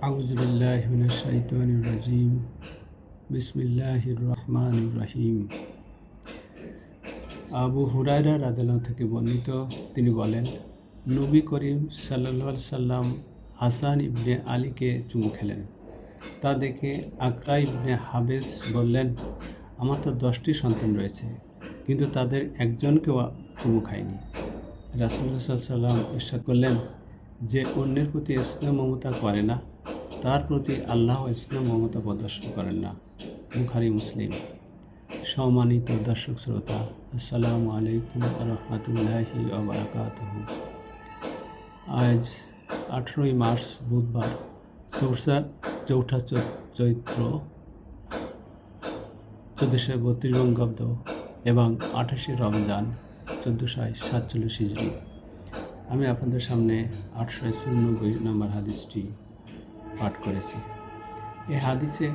আউযু বিল্লাহি মিনাশ শাইতানির রাজিম। বিসমিল্লাহির রহমানির রহিম। আবু হুরায়রা রাদিয়াল্লাহু থেকে বর্ণিত, তিনি বলেন, নবী করিম সাল্লাল্লাহু আলাইহি সাল্লাম হাসান ইবনে আলীকে চুমু খেলেন। তা দেখে আকরা ইবনে হাবেস বললেন, আমার তো 10টি সন্তান রয়েছে, কিন্তু তাদের একজনকেও চুমু খায়নি। রাসূলুল্লাহ সাল্লাল্লাহু আলাইহি সাল্লাম ইরশাদ করলেন, যে অন্যের প্রতি স্নেহ মমতা করে না, তার প্রতি আল্লাহ স্নেহ মমতা প্রদর্শন করেন না। বুখারী মুসলিম। সম্মানিত দর্শক শ্রোতা, আসসালামু আলাইকুম ওয়া রাহমাতুল্লাহি ওয়া বারাকাতুহু। আজ 18ই মার্চ বুধবার, চৌঠা চৈত্র 1432 বঙ্গাব্দ এবং 28শে রমজান 1447 হিজরি। আমি আপনাদের সামনে 894 নম্বর হাদিসটি পাঠ করেছি। এই হাদিসে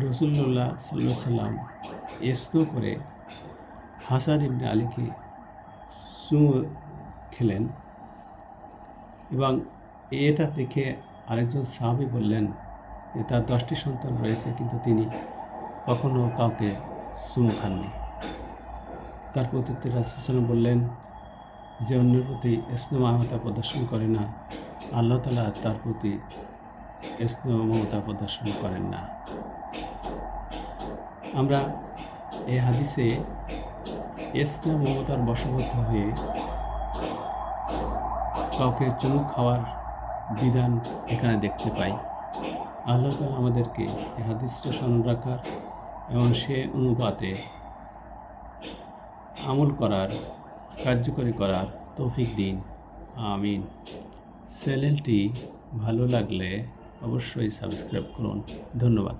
রাসূলুল্লাহ সাল্লাল্লাহু আলাইহি সাল্লাম স্নেহ করে হাসান ইবনে আলীকে চুমু খেলেন এবং এটা দেখে আরেকজন সাহাবী বললেন যে তার 10টি সন্তান রয়েছে, কিন্তু তিনি কখনো কাউকে চুমু খাননি। তার প্রত্যুত্তরে রাসূল সাল্লাল্লাহু আলাইহি ওয়াসাল্লাম বললেন, যে অন্যের প্রতি স্নেহ মমতা প্রদর্শন করে না, আল্লাহ তাআলা তার প্রতি স্নেহ মমতা প্রদর্শন করেন না। আমরা এই হাদিসে স্নেহ মমতার বশবর্তী হয়ে কাউকে চুমু খাওয়ার বিধান এখানে দেখতে পাই। আল্লাহ তাআলা আমাদেরকে এই হাদিসটা স্মরণ রাখার এবং সে অনুপাতে আমল করার, কার্যকরী করার তৌফিক দিন। আমিন। চ্যানেলটি ভালো লাগলে অবশ্যই সাবস্ক্রাইব করুন। ধন্যবাদ।